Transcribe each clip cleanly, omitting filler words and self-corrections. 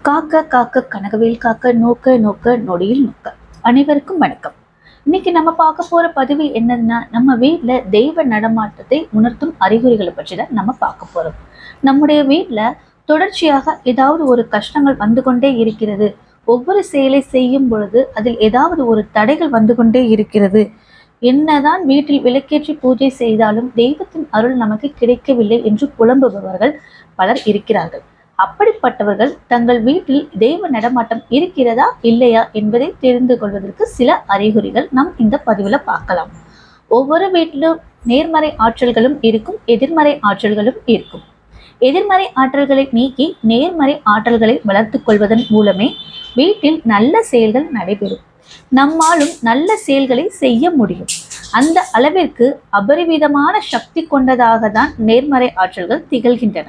காக்க காக்க கனகவேல் காக்க நோக்க நோக்க நொடியில் நோக்க. அனைவருக்கும் வணக்கம். இன்னைக்கு நம்ம பார்க்க போற பதிவு என்னன்னா, நம்ம வீட்டுல தெய்வ நடமாட்டத்தை உணர்த்தும் அறிகுறிகளை பற்றி தான் நம்ம பார்க்க போறோம். நம்முடைய வீட்டுல தொடர்ச்சியாக ஏதாவது ஒரு கஷ்டங்கள் வந்து கொண்டே இருக்கிறது. ஒவ்வொரு செயலை செய்யும் பொழுது அதில் ஏதாவது ஒரு தடைகள் வந்து கொண்டே இருக்கிறது. என்னதான் வீட்டில் விளக்கேற்றி பூஜை செய்தாலும் தெய்வத்தின் அருள் நமக்கு கிடைக்கவில்லை என்று புலம்புபவர்கள் பலர் இருக்கிறார்கள். அப்படிப்பட்டவர்கள் தங்கள் வீட்டில் தெய்வ நடமாட்டம் இருக்கிறதா இல்லையா என்பதை தெரிந்து கொள்வதற்கு சில அறிகுறிகள் நாம் இந்த பதிவுல பார்க்கலாம். ஒவ்வொரு வீட்டிலும் நேர்மறை ஆற்றல்களும் இருக்கும், எதிர்மறை ஆற்றல்களும் இருக்கும். எதிர்மறை ஆற்றல்களை நீக்கி நேர்மறை ஆற்றல்களை வளர்த்து கொள்வதன் மூலமே வீட்டில் நல்ல செயல்கள் நடைபெறும். நம்மாலும் நல்ல செயல்களை செய்ய முடியும். அந்த அளவிற்கு அபரிவிதமான சக்தி கொண்டதாக தான் நேர்மறை ஆற்றல்கள் திகழ்கின்றன.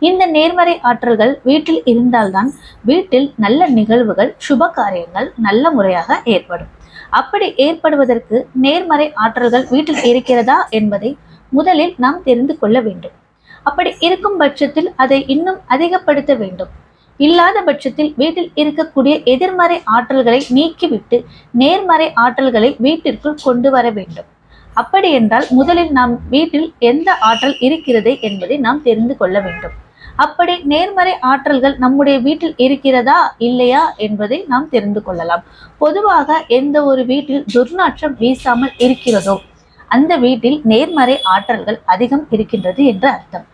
இந்த நேர்மறை ஆற்றல்கள் வீட்டில் இருந்தால்தான் வீட்டில் நல்ல நிகழ்வுகள், சுப காரியங்கள் நல்ல முறையாக ஏற்படும். அப்படி ஏற்படுவதற்கு நேர்மறை ஆற்றல்கள் வீட்டில் இருக்கிறதா என்பதை முதலில் நாம் தெரிந்து கொள்ள வேண்டும். அப்படி இருக்கும் பட்சத்தில் அதை இன்னும் அதிகப்படுத்த வேண்டும். இல்லாத பட்சத்தில் வீட்டில் இருக்கக்கூடிய எதிர்மறை ஆற்றல்களை நீக்கிவிட்டு நேர்மறை ஆற்றல்களை வீட்டிற்குள் கொண்டு வர வேண்டும். அப்படி என்றால் முதலில் நாம் வீட்டில் எந்த ஆற்றல் இருக்கிறது என்பதை நாம் தெரிந்து கொள்ள வேண்டும். அப்படி நேர்மறை ஆற்றல்கள் நம்முடைய வீட்டில் இருக்கிறதா இல்லையா என்பதை நாம் தெரிந்து கொள்ளலாம். பொதுவாக எந்த ஒரு வீட்டில் துர்நாற்றம் வீசாமல் இருக்கிறதோ அந்த வீட்டில் நேர்மறை ஆற்றல்கள் அதிகம் இருக்கின்றது என்று அர்த்தம்.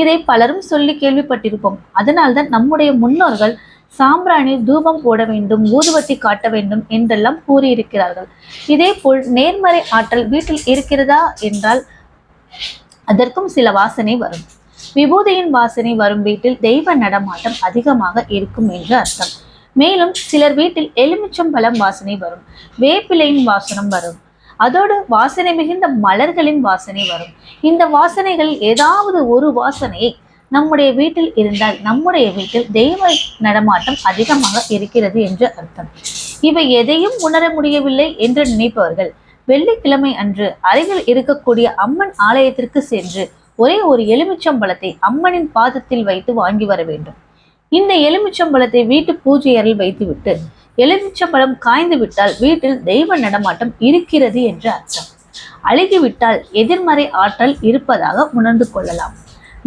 இதை பலரும் சொல்லி கேள்விப்பட்டிருப்போம். அதனால்தான் நம்முடைய முன்னோர்கள் சாம்பிராணி தூபம் போட வேண்டும், ஊதுவத்தி காட்ட வேண்டும் என்றெல்லாம் கூறியிருக்கிறார்கள். இதே போல் நேர்மறை ஆற்றல் வீட்டில் இருக்கிறதா என்றால் அதற்கும் சில வாசனை வரும். விபூதியின் வாசனை வரும் வீட்டில் தெய்வ நடமாட்டம் அதிகமாக இருக்கும் என்று அர்த்தம். மேலும் சிலர் வீட்டில் எலுமிச்சம்பழம் வாசனை வரும், வேப்பிலையின் வாசனம் வரும், அதோடு வாசனை மிகுந்த மலர்களின் வாசனை வரும். இந்த வாசனைகள் ஏதாவது ஒரு வாசனையை நம்முடைய வீட்டில் இருந்தால் நம்முடைய வீட்டில் தெய்வ நடமாட்டம் அதிகமாக இருக்கிறது என்று அர்த்தம். இவை எதையும் உணர முடியவில்லை என்று நினைப்பவர்கள் வெள்ளிக்கிழமை அன்று அருகில் இருக்கக்கூடிய அம்மன் ஆலயத்திற்கு சென்று ஒரே ஒரு எலுமிச்சம்பழத்தை அம்மனின் பாதத்தில் வைத்து வாங்கி வர வேண்டும். இந்த எலுமிச்சம்பழத்தை வீட்டு பூஜை அறையில் வைத்துவிட்டு எலுமிச்சம்பழம் காய்ந்து விட்டால் வீட்டில் தெய்வ நடமாட்டம் இருக்கிறது என்று அர்த்தம். அழுகிவிட்டால் எதிர்மறை ஆற்றல் இருப்பதாக உணர்ந்து கொள்ளலாம்.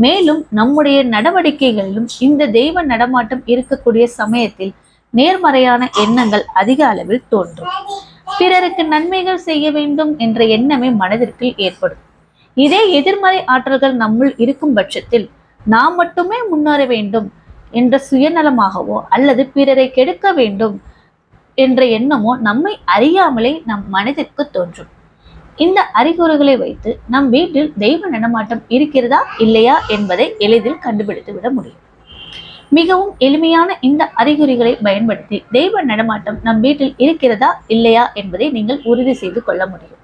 மேலும் நம்முடைய நடவடிக்கைகளிலும் இந்த தெய்வ நடமாட்டம் இருக்கக்கூடிய சமயத்தில் நேர்மறையான எண்ணங்கள் அதிக அளவில் தோன்றும். பிறருக்கு நன்மைகள் செய்ய வேண்டும் என்ற எண்ணமே மனதிற்கு ஏற்படும். இதே எதிர்மறை ஆற்றல்கள் நம்முள் இருக்கும் பட்சத்தில் நாம் மட்டுமே முன்னேற வேண்டும் என்ற சுயநலமாகவோ அல்லது பிறரை கெடுக்க வேண்டும் என்ற எண்ணமோ நம்மை அறியாமலே நம் மனதிற்கு தோன்றும். இந்த அறிகுறிகளை வைத்து நம் வீட்டில் தெய்வ நடமாட்டம் இருக்கிறதா இல்லையா என்பதை எளிதில் கண்டுபிடித்து விட முடியும். மிகவும் எளிமையான இந்த அறிகுறிகளை பயன்படுத்தி தெய்வ நடமாட்டம் நம் வீட்டில் இருக்கிறதா இல்லையா என்பதை நீங்கள் உறுதி செய்து கொள்ள முடியும்.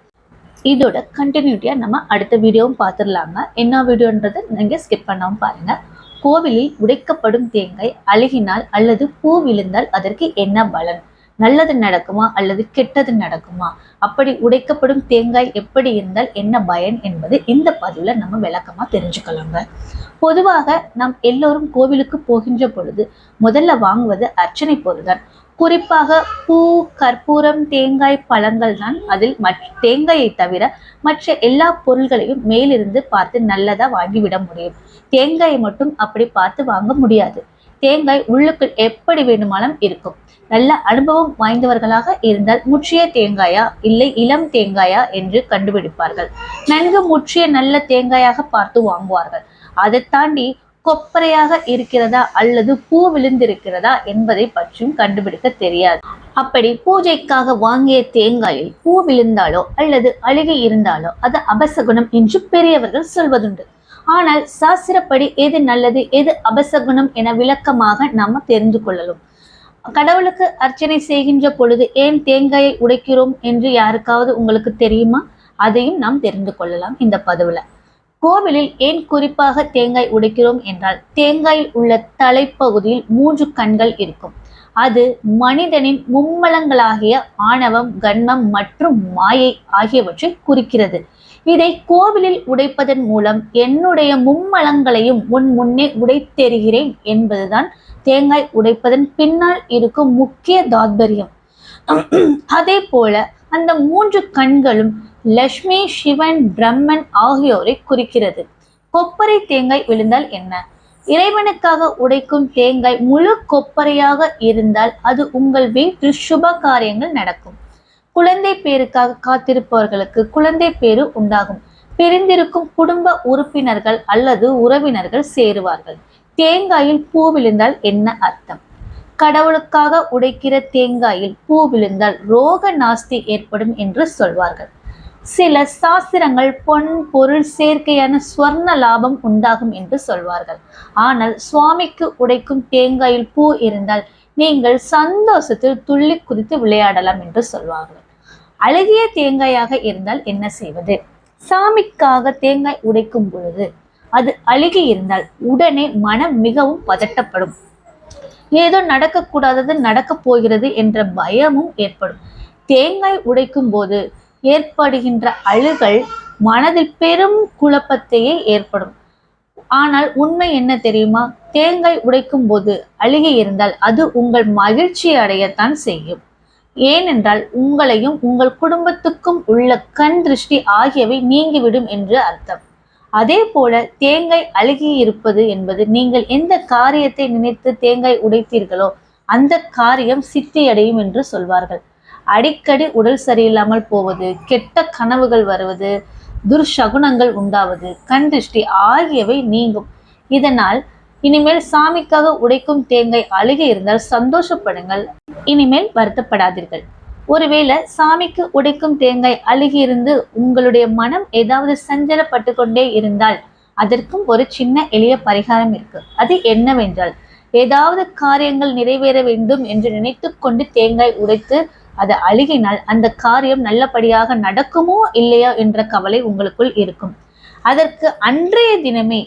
இதோட கண்டினியூட்டியா நம்ம அடுத்த வீடியோவும் பார்த்துடலாங்க. என்ன வீடியோன்றது நீங்க ஸ்கிப் பண்ணாம பாருங்க. கோவிலில் உடைக்கப்படும் தேங்காய் அழுகினால் அல்லது பூ விழுந்தால் அதற்கு என்ன பலன்? நல்லது நடக்குமா அல்லது கெட்டது நடக்குமா? அப்படி உடைக்கப்படும் தேங்காய் எப்படி இருந்தால் என்ன பயன் என்பது இந்த பதிவுல நம்ம விளக்கமா தெரிஞ்சுக்கலாங்க. பொதுவாக நாம் எல்லோரும் கோவிலுக்கு போகின்ற பொழுது முதல்ல வாங்குவது அர்ச்சனை பொருள் தான். குறிப்பாக பூ, கற்பூரம், தேங்காய், பழங்கள் தான். அதில் தேங்காயை தவிர மற்ற எல்லா பொருள்களையும் மேலிருந்து பார்த்து நல்லதா வாங்கிவிட முடியும். தேங்காயை மட்டும் அப்படி பார்த்து வாங்க முடியாது. தேங்காய் உள்ளுக்குள் எப்படி வேணுமானும் இருக்கும். நல்ல அனுபவம் வாய்ந்தவர்களாக இருந்தால் முற்றிய தேங்காயா இல்லை இளம் தேங்காயா என்று கண்டுபிடிப்பார்கள். நன்கு முற்றிய நல்ல தேங்காயாக பார்த்து வாங்குவார்கள். அதை தாண்டி கொப்பரையாக இருக்கிறதா அல்லது பூ விழுந்திருக்கிறதா என்பதை பற்றியும் கண்டுபிடிக்க தெரியாது. அப்படி பூஜைக்காக வாங்கிய தேங்காயில் பூ விழுந்தாலோ அல்லது அழுகி இருந்தாலோ அது அபசகுணம் என்று பெரியவர்கள் சொல்வதுண்டு. ஆனால் சாஸ்திரப்படி எது நல்லது எது அபசகுணம் என விளக்கமாக நாம தெரிந்து கொள்ளலாம். கடவுளுக்கு அர்ச்சனை செய்கின்ற பொழுது ஏன் தேங்காயை உடைக்கிறோம் என்று யாருக்காவது உங்களுக்கு தெரியுமா? அதையும் நாம் தெரிந்து கொள்ளலாம் இந்த பதிவுல. கோவிலில் ஏன் குறிப்பாக தேங்காய் உடைக்கிறோம் என்றால் தேங்காயில் உள்ள தலைப்பகுதியில் 3 கண்கள் இருக்கும். அது மனிதனின் மும்மலங்களாகிய ஆணவம், கண்மம் மற்றும் மாயை ஆகியவற்றை குறிக்கிறது. இதை கோவிலில் உடைப்பதன் மூலம் என்னுடைய மும்மலங்களையும் உன் முன்னே உடைத்தெறிகிறேன் என்பதுதான் தேங்காய் உடைப்பதன் பின்னால் இருக்கும் முக்கிய தாத்பரியம். அதே போல அந்த 3 கண்களும் லட்சுமி, சிவன், பிரம்மன் ஆகியோரை குறிக்கிறது. கொப்பரை தேங்காய் விழுந்தால் என்ன? இறைவனுக்காக உடைக்கும் தேங்காய் முழு கொப்பரையாக இருந்தால் அது உங்கள் வீட்டில் சுப காரியங்கள் நடக்கும். குழந்தை பேருக்காக காத்திருப்பவர்களுக்கு குழந்தை பேரு உண்டாகும். பிரிந்திருக்கும் குடும்ப உறுப்பினர்கள் அல்லது உறவினர்கள் சேருவார்கள். தேங்காயில் பூ விழுந்தால் என்ன அர்த்தம்? கடவுளுக்காக உடைக்கிற தேங்காயில் பூ விழுந்தால் ரோக நாஸ்தி ஏற்படும் என்று சொல்வார்கள். சில சாஸ்திரங்கள் பொன் பொருள் சேர்க்கையான ஸ்வர்ண லாபம் உண்டாகும் என்று சொல்வார்கள். ஆனால் சுவாமிக்கு உடைக்கும் தேங்காயில் பூ இருந்தால் நீங்கள் சந்தோஷத்தில் துள்ளி குதித்து விளையாடலாம் என்று சொல்வார்கள். அழகிய தேங்காயாக இருந்தால் என்ன செய்வது? சாமிக்காக தேங்காய் உடைக்கும் பொழுது அது அழுகி இருந்தால் உடனே மனம் மிகவும் பதட்டப்படும். ஏதோ நடக்கக்கூடாதது நடக்க போகிறது என்ற பயமும் ஏற்படும். தேங்காய் உடைக்கும் போது ஏற்படுகின்ற அழுகல் மனதில் பெரும் குழப்பத்தையே ஏற்படும். ஆனால் உண்மை என்ன தெரியுமா? தேங்காய் உடைக்கும் போது அழுகி இருந்தால் அது உங்கள் மகிழ்ச்சி அடையத்தான் செய்யும். ஏனென்றால் உங்களையும் உங்கள் குடும்பத்துக்கும் உள்ள கண் திருஷ்டி ஆகியவை நீங்கிவிடும் என்று அர்த்தம். அதே போல தேங்காய் அழுகி இருப்பது என்பது நீங்கள் எந்த காரியத்தை நினைத்து தேங்காய் உடைத்தீர்களோ அந்த காரியம் சித்தியடையும் என்று சொல்வார்கள். அடிக்கடி உடல் சரியில்லாமல் போவது, கெட்ட கனவுகள் வருவது, துர்சகுனங்கள் உண்டாவது, கண் திருஷ்டி ஆகியவை நீங்கும். இதனால் இனிமேல் சாமிக்காக உடைக்கும் தேங்காய் அழுகி இருந்தால் சந்தோஷப்படுங்கள். இனிமேல் வருத்தப்படாதீர்கள். ஒருவேளை சாமிக்கு உடைக்கும் தேங்காய் அழுகி இருந்து உங்களுடைய மனம் ஏதாவது சஞ்சலப்பட்டு கொண்டே இருந்தால் அதற்கும் ஒரு சின்ன எளிய பரிகாரம் இருக்கு. அது என்னவென்றால், ஏதாவது காரியங்கள் நிறைவேற வேண்டும் என்று நினைத்து கொண்டு தேங்காய் உடைத்து அது அழுகினால் அந்த காரியம் நல்லபடியாக நடக்குமோ இல்லையோ என்ற கவலை உங்களுக்குள் இருக்கும். அதற்கு அன்றைய தினமே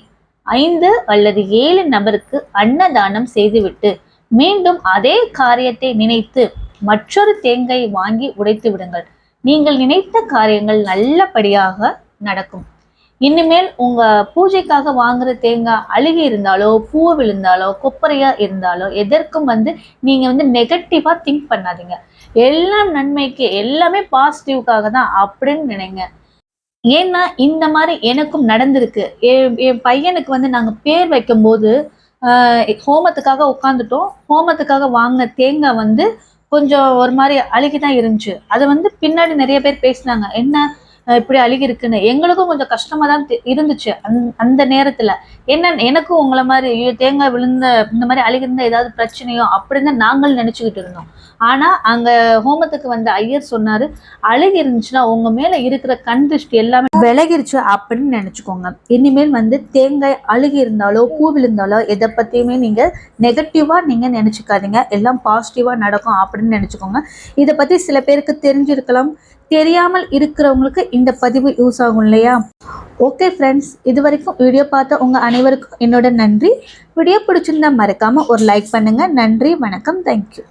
5 அல்லது 7 நபருக்கு அன்னதானம் செய்துவிட்டு மீண்டும் அதே காரியத்தை நினைத்து மற்றொரு தேங்காய் வாங்கி உடைத்து விடுங்கள். நீங்கள் நினைத்த காரியங்கள் நல்லபடியாக நடக்கும். இனிமேல் உங்க பூஜைக்காக வாங்குற தேங்காய் அழுகி இருந்தாலோ, பூ விழுந்தாலோ, கொப்பரையா இருந்தாலோ எதற்கும் நீங்க நெகட்டிவா திங்க் பண்ணாதீங்க. எல்லாம் நன்மைக்கு, எல்லாமே பாசிட்டிவ்காக தான் அப்படின்னு நினைங்க. ஏன்னா இந்த மாதிரி எனக்கும் நடந்திருக்கு. என் பையனுக்கு நாங்க பேர் வைக்கும் போது ஹோமத்துக்காக உட்காந்துட்டோம். ஹோமத்துக்காக வாங்கின தேங்காய் கொஞ்சம் ஒரு மாதிரி அழுகிதான் இருந்துச்சு. அது பின்னாடி நிறைய பேர் பேசினாங்க, என்ன இப்படி அழுகி இருக்குன்னு. எங்களுக்கும் கொஞ்சம் கஷ்டமா தான் இருந்துச்சு அந்த நேரத்துல. என்ன எனக்கும் உங்களை மாதிரி தேங்காய் விழுந்த இந்த மாதிரி அழுகி இருந்தா ஏதாவது பிரச்சனையோ அப்படின்னு நாங்கள் நினைச்சுக்கிட்டு இருந்தோம். ஆனா அங்க ஹோமத்துக்கு ஐயர் சொன்னாரு, அழுகி இருந்துச்சுன்னா உங்க மேல இருக்கிற கண் திருஷ்டி எல்லாமே விலகிருச்சு அப்படின்னு நினைச்சுக்கோங்க. இனிமேல் தேங்காய் அழுகி இருந்தாலோ, பூ விழுந்தாலோ எதை பத்தியுமே நீங்க நெகட்டிவா நீங்க நினைச்சுக்காதீங்க. எல்லாம் பாசிட்டிவா நடக்கும் அப்படின்னு நினைச்சுக்கோங்க. இதை பத்தி சில பேருக்கு தெரிஞ்சிருக்கலாம், தெரியாமல் இருக்கிறவங்களுக்கு இந்த பதிவு யூஸ் ஆகும் இல்லையா? ஓகே ஃப்ரெண்ட்ஸ், இது வரைக்கும் வீடியோ பார்த்த உங்க அனைவருக்கும் என்னோட நன்றி. வீடியோ பிடிச்சிருந்தா மறக்காம ஒரு லைக் பண்ணுங்க. நன்றி, வணக்கம், தேங்க்யூ.